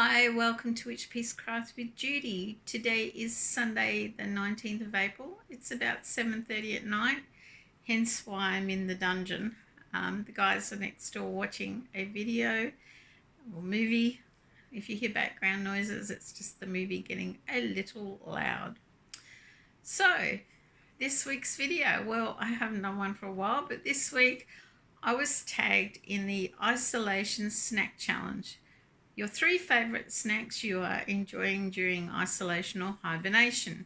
Hi, welcome to Witchpeace Craft with Judy. Today is Sunday the 19th of April. It's about 7:30 at night, hence why I'm in the dungeon. The guys are next door watching a video or movie. If you hear background noises, it's just the movie getting a little loud. So, this week's video, well, I haven't done one for a while, but this week I was tagged in the Isolation Snack Challenge. Your 3 favourite snacks you are enjoying during isolation or hibernation.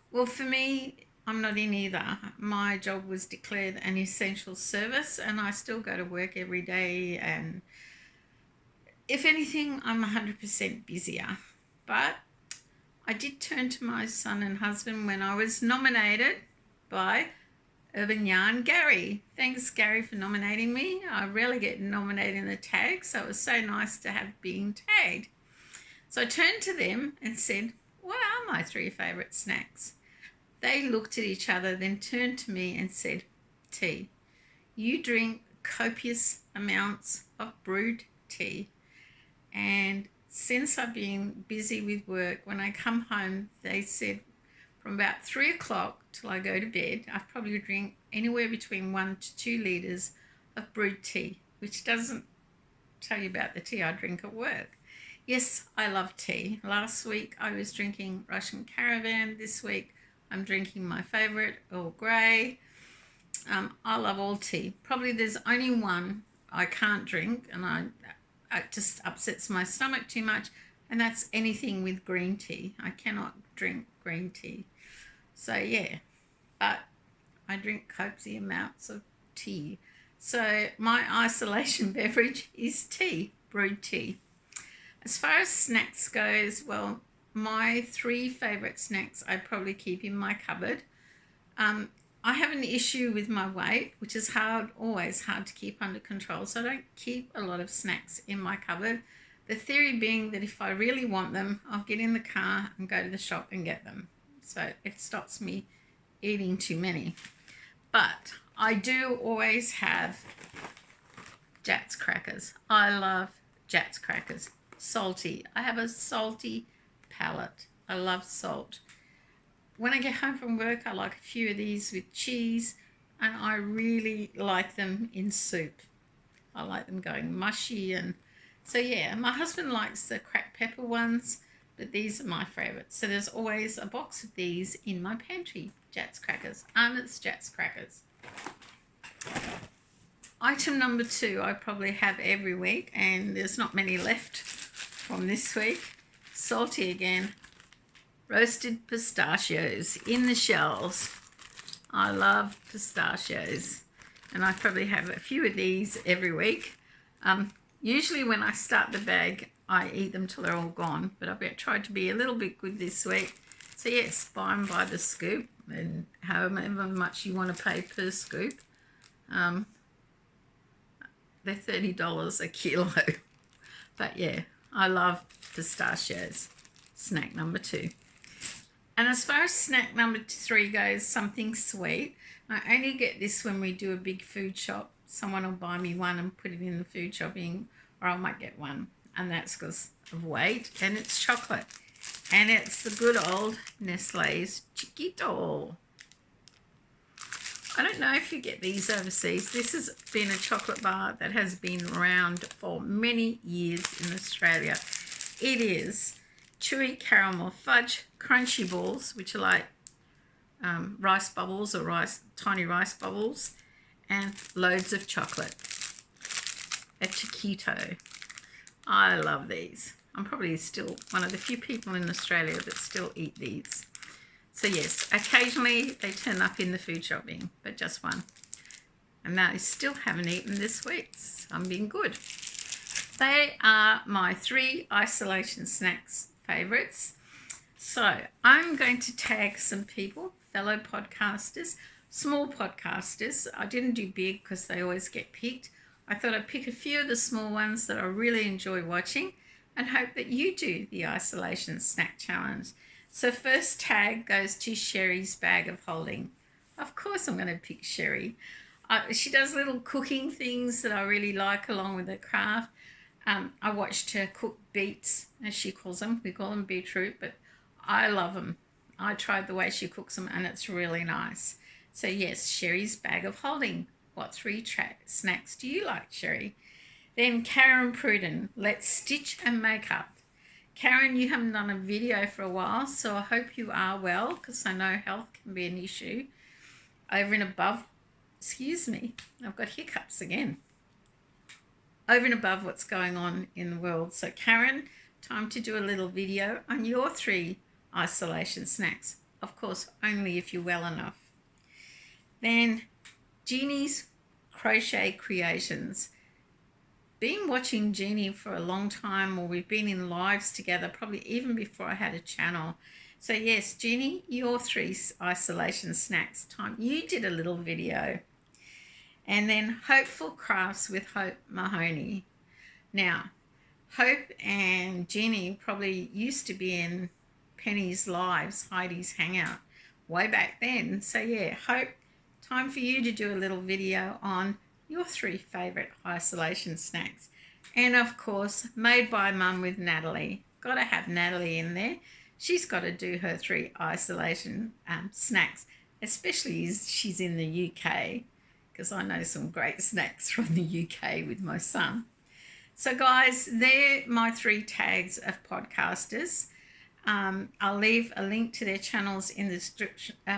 Well, for me, I'm not in either. My job was declared an essential service and I still go to work every day, and if anything, I'm 100% busier. But I did turn to my son and husband when I was nominated by Urban Yarn Gary. Thanks, Gary, for nominating me. I rarely get nominated in the tag, so it was so nice to have being tagged. So I turned to them and said, what are my 3 favourite snacks? They looked at each other, then turned to me and said, tea. You drink copious amounts of brewed tea. And since I've been busy with work, when I come home, they said, from about 3 o'clock till I go to bed, I probably drink anywhere between 1 to 2 litres of brewed tea, which doesn't tell you about the tea I drink at work. Yes, I love tea. Last week I was drinking Russian Caravan. This week I'm drinking my favourite, Earl Grey. I love all tea. Probably there's only one I can't drink, and it just upsets my stomach too much, and that's anything with green tea. I cannot drink green tea. So yeah, but I drink copious amounts of tea. So my isolation beverage is tea, brewed tea. As far as snacks goes, well, my 3 favourite snacks I probably keep in my cupboard. I have an issue with my weight, which is always hard to keep under control, so I don't keep a lot of snacks in my cupboard. The theory being that if I really want them, I'll get in the car and go to the shop and get them. So it stops me eating too many. But I do always have Jatz crackers. I love Jatz crackers. Salty. I have a salty palate. I love salt. When I get home from work, I like a few of these with cheese, and I really like them in soup. I like them going mushy, and so yeah, my husband likes the cracked pepper ones, but these are my favourites. So there's always a box of these in my pantry. Jatz crackers. It's Jatz crackers. Item number 2 I probably have every week, and there's not many left from this week. Salty again. Roasted pistachios in the shells. I love pistachios, and I probably have a few of these every week. Usually when I start the bag, I eat them till they're all gone, but I've tried to be a little bit good this week. So yes, buy them by the scoop, and however much you want to pay per scoop. They're $30 a kilo. But yeah, I love pistachios. Snack number 2. And as far as snack number 3 goes, something sweet. I only get this when we do a big food shop. Someone will buy me one and put it in the food shopping, or I might get one, and that's because of weight, and it's chocolate. And it's the good old Nestle's Chiquito. I don't know if you get these overseas. This has been a chocolate bar that has been around for many years in Australia. It is chewy caramel fudge crunchy balls, which are like rice bubbles or tiny rice bubbles, and loads of chocolate. A Chiquito. I love these. I'm probably still one of the few people in Australia that still eat these. So yes, occasionally they turn up in the food shopping, but just one. And I still haven't eaten this week. So I'm being good. They are my 3 isolation snacks favourites. So I'm going to tag some people, fellow podcasters, small podcasters. I didn't do big because they always get picked. I thought I'd pick a few of the small ones that I really enjoy watching, and hope that you do the Isolation Snack Challenge. So first tag goes to Sheri's Bag of Holding. Of course I'm going to pick Sheri. She does little cooking things that I really like along with her craft. I watched her cook beets, as she calls them. We call them beetroot, but I love them. I tried the way she cooks them, and it's really nice. So yes, Sheri's bag of holding. What three snacks do you like, Sheri? Then Karen Pruden, let's stitch and make up. Karen, you haven't done a video for a while, so I hope you are well, because I know health can be an issue. Over and above, excuse me, I've got hiccups again. Over and above what's going on in the world. So Karen, time to do a little video on your 3 isolation snacks. Of course, only if you're well enough. Then Jeannie's Crochet Creations. Been watching Jeanie for a long time, or we've been in lives together, probably even before I had a channel. So yes, Jeanie, your 3 isolation snacks time. You did a little video. And then Hopeful Crafts with Hope Mahoney. Now, Hope and Jeanie probably used to be in Penny's Lives, Heidi's Hangout, way back then. So yeah, Hope, time for you to do a little video on your 3 favourite isolation snacks. And of course, Made by Mum with Natalie. Got to have Natalie in there. She's got to do her 3 isolation snacks, especially as she's in the UK, because I know some great snacks from the UK with my son. So guys, they're my 3 tags of podcasters. I'll leave a link to their channels in the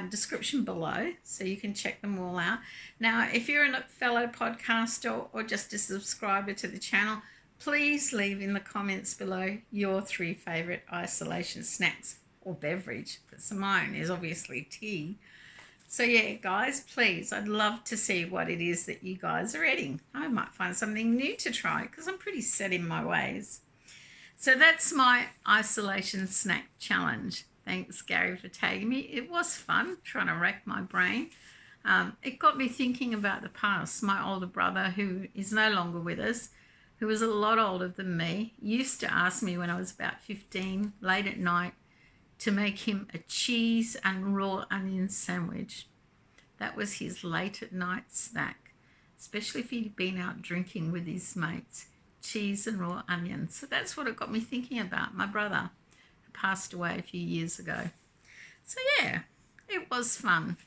description below, so you can check them all out. Now, if you're a fellow podcaster or just a subscriber to the channel, please leave in the comments below your 3 favourite isolation snacks or beverage. But mine is obviously tea. So yeah, guys, please, I'd love to see what it is that you guys are eating. I might find something new to try, because I'm pretty set in my ways. So that's my isolation snack challenge. Thanks, Gary, for tagging me. It was fun trying to rack my brain. It got me thinking about the past. My older brother, who is no longer with us, who was a lot older than me, used to ask me when I was about 15, late at night, to make him a cheese and raw onion sandwich. That was his late at night snack, especially if he'd been out drinking with his mates. Cheese and raw onions. So that's what it got me thinking about my brother, who passed away a few years ago. So yeah, it was fun.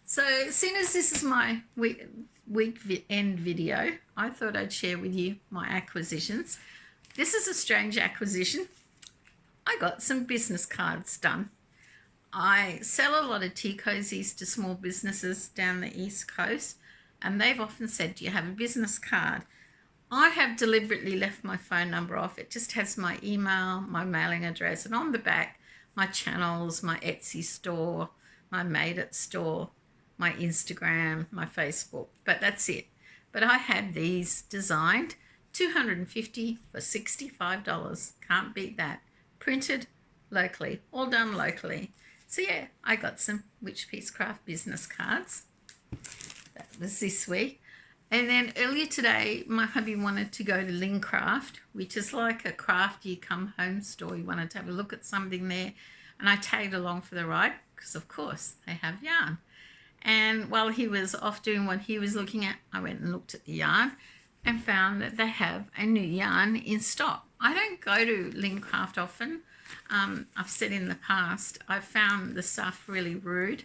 So as soon as this is my week end video, I thought I'd share with you my acquisitions. This is a strange acquisition. I got some business cards done. I sell a lot of tea cozies to small businesses down the East Coast, and they've often said, do you have a business card? I have deliberately left my phone number off. It just has my email, my mailing address, and on the back, my channels, my Etsy store, my Made It store, my Instagram, my Facebook, but that's it. But I had these designed, $250 for $65. Can't beat that. Printed locally, all done locally. So yeah, I got some Witchpeace craft business cards. That was this week. And then earlier today, my hubby wanted to go to Lincraft, which is like a crafty come home store. He wanted to have a look at something there. And I tagged along for the ride because, of course, they have yarn. And while he was off doing what he was looking at, I went and looked at the yarn and found that they have a new yarn in stock. I don't go to Lincraft often. I've said in the past, I found the stuff really rude.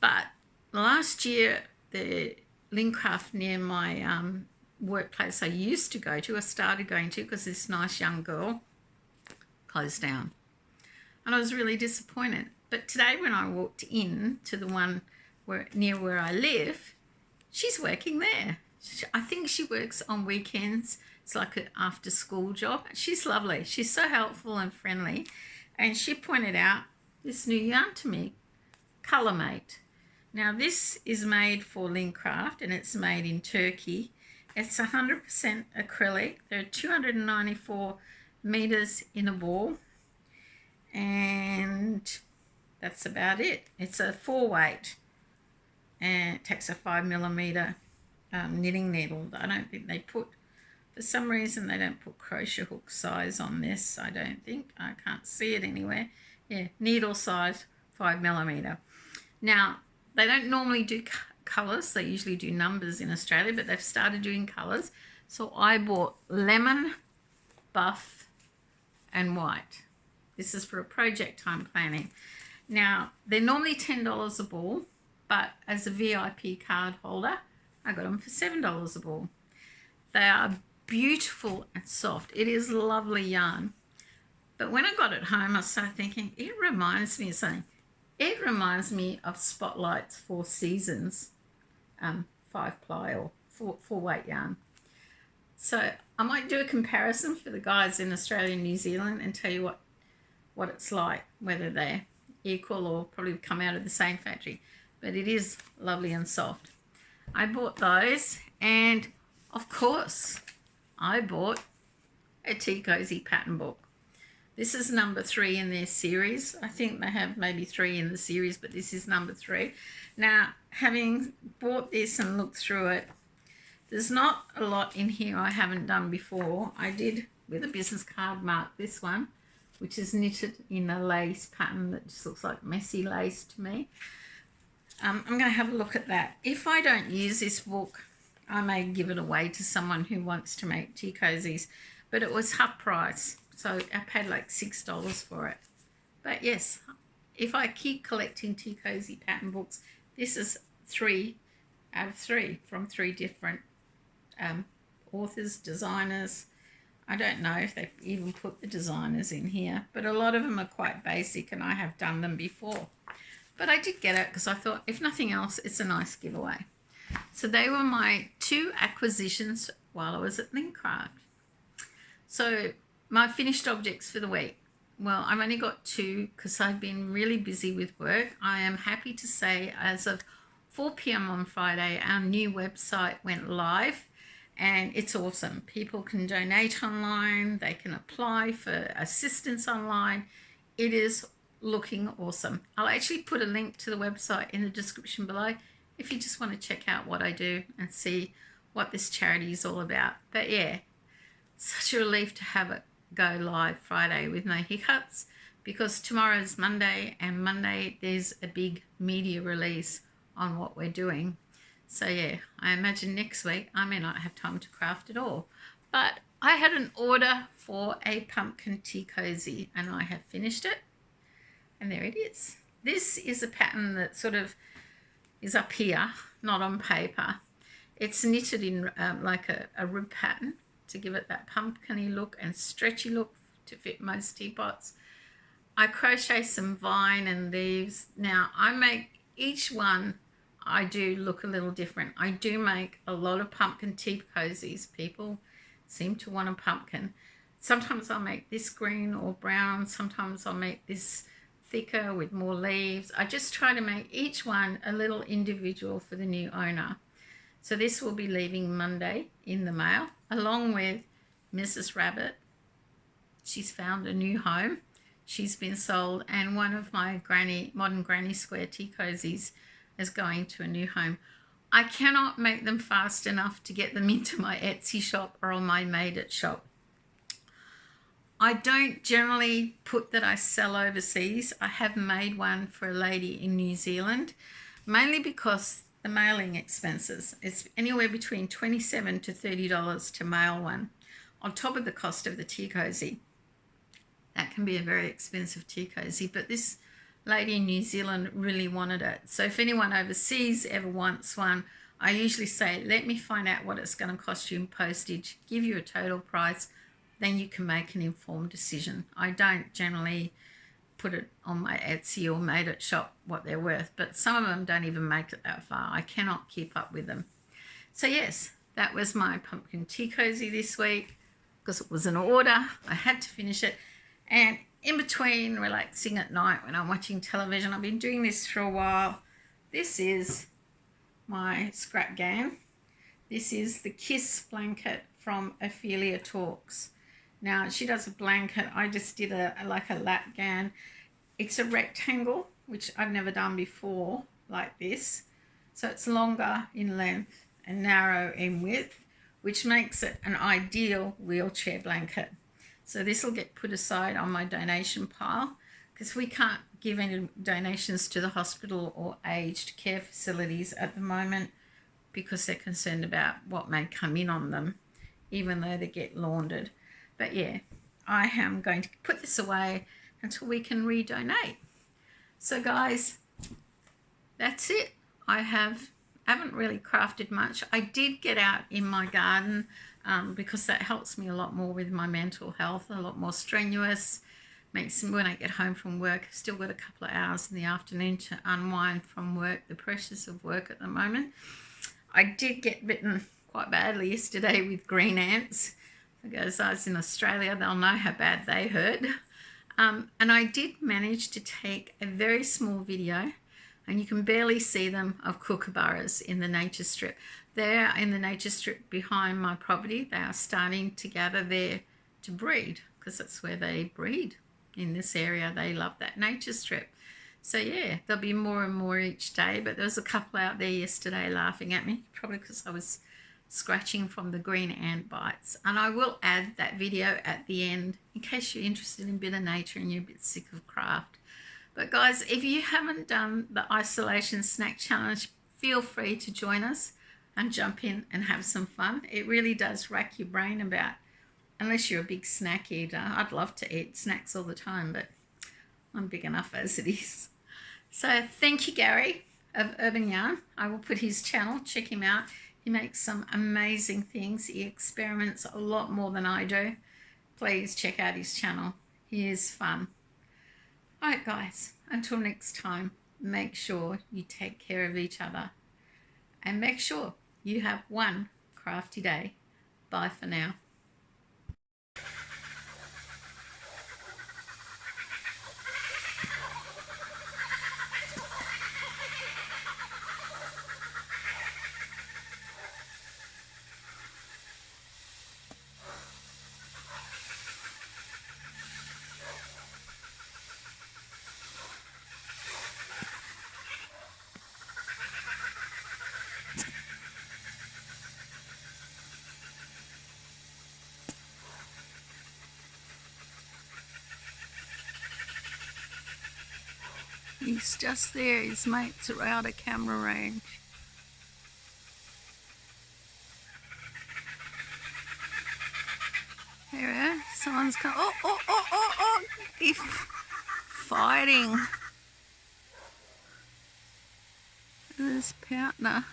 But last year, the Lincraft near my workplace I used to go to, I started going to because this nice young girl closed down. And I was really disappointed. But today when I walked in to the one near where I live, she's working there. I think she works on weekends. It's like an after school job. She's lovely. She's so helpful and friendly. And she pointed out this new yarn to me, Colour Mate. Now this is made for Lincraft and it's made in Turkey. It's 100% acrylic. There are 294 meters in a ball, and that's about it. It's a 4-weight and it takes a 5mm knitting needle. I don't think they put, for some reason they don't put crochet hook size on this. I don't think, I can't see it anywhere. Yeah, needle size 5mm. Now they don't normally do colours. They usually do numbers in Australia, but they've started doing colours. So I bought lemon, buff and white. This is for a project I'm planning. Now, they're normally $10 a ball, but as a VIP card holder, I got them for $7 a ball. They are beautiful and soft. It is lovely yarn. But when I got it home, I started thinking, it reminds me of something. It reminds me of Spotlight's Four Seasons 5-ply or four weight yarn. So I might do a comparison for the guys in Australia and New Zealand and tell you what it's like, whether they're equal or probably come out of the same factory. But it is lovely and soft. I bought those, and of course I bought a Tea Cozy pattern book. This is number 3 in their series. I think they have maybe 3 in the series, but this is number 3. Now, having bought this and looked through it, there's not a lot in here I haven't done before. I did, with a business card, mark this one, which is knitted in a lace pattern that just looks like messy lace to me. I'm going to have a look at that. If I don't use this book, I may give it away to someone who wants to make tea cozies, but it was half price, so I paid like $6 for it. But yes, if I keep collecting tea cozy pattern books, this is 3 out of 3 from 3 different authors, designers. I don't know if they've even put the designers in here, but a lot of them are quite basic and I have done them before. But I did get it because I thought, if nothing else, it's a nice giveaway. So they were my 2 acquisitions while I was at Linkcraft. So my finished objects for the week. Well, I've only got 2 because I've been really busy with work. I am happy to say as of 4 p.m. on Friday, our new website went live. And it's awesome. People can donate online. They can apply for assistance online. It is looking awesome. I'll actually put a link to the website in the description below if you just want to check out what I do and see what this charity is all about. But yeah, such a relief to have it go live Friday with no hiccups, because tomorrow's Monday, and Monday there's a big media release on what we're doing. So yeah, I imagine next week I may not have time to craft it all. But I had an order for a pumpkin tea cozy and I have finished it. And there it is. This is a pattern that sort of is up here, not on paper. It's knitted in like a rib pattern to give it that pumpkin-y look and stretchy look to fit most teapots. I crochet some vine and leaves. Now I make each one, I do look a little different. I do make a lot of pumpkin tea cozies. People seem to want a pumpkin. Sometimes I'll make this green or brown. Sometimes I'll make this thicker with more leaves. I just try to make each one a little individual for the new owner. So this will be leaving Monday in the mail, along with Mrs. Rabbit. She's found a new home. She's been sold, and one of my modern granny square tea cozies is going to a new home. I cannot make them fast enough to get them into my Etsy shop or on my Made It shop. I don't generally put that I sell overseas. I have made one for a lady in New Zealand, mainly because the mailing expenses. It's anywhere between $27 to $30 to mail one, on top of the cost of the tea cozy. That can be a very expensive tea cozy, but this lady in New Zealand really wanted it. So if anyone overseas ever wants one, I usually say, let me find out what it's going to cost you in postage, give you a total price, then you can make an informed decision. I don't generally put it on my Etsy or Made It shop what they're worth, but some of them don't even make it that far. I cannot keep up with them. So yes, that was my pumpkin tea cozy this week because it was an order. I had to finish it. And in between relaxing at night when I'm watching television, I've been doing this for a while. This is my scrap gown. This is the Kiss blanket from Ophelia Talks. Now she does a blanket. I just did like a lap gown. It's a rectangle, which I've never done before, like this. So it's longer in length and narrow in width, which makes it an ideal wheelchair blanket. So this will get put aside on my donation pile because we can't give any donations to the hospital or aged care facilities at the moment because they're concerned about what may come in on them, even though they get laundered. But yeah, I am going to put this away until we can redonate. So guys, that's it. I haven't really crafted much. I did get out in my garden because that helps me a lot more with my mental health, a lot more strenuous. Makes when I get home from work, I've still got a couple of hours in the afternoon to unwind from work, the pressures of work at the moment. I did get bitten quite badly yesterday with green ants. Because I was in Australia, they'll know how bad they hurt. And I did manage to take a very small video, and you can barely see them, of kookaburras in the nature strip. They're in the nature strip behind my property. They are starting to gather there to breed, because that's where they breed in this area. They love that nature strip. So yeah, there'll be more and more each day, but there was a couple out there yesterday laughing at me, probably because I was scratching from the green ant bites. And I will add that video at the end in case you're interested in a bit of nature and you're a bit sick of craft. But guys, if you haven't done the isolation snack challenge, feel free to join us and jump in and have some fun. It really does rack your brain about, unless you're a big snack eater. I'd love to eat snacks all the time, but I'm big enough as it is. So thank you, Gary of Urban Yarn. I will put his channel, check him out. He makes some amazing things. He experiments a lot more than I do. Please check out his channel. He is fun. All right, guys, until next time, make sure you take care of each other and make sure you have one crafty day. Bye for now. He's just there, his mates are out of camera range. There we are, someone's come. Oh, he's fighting. His partner.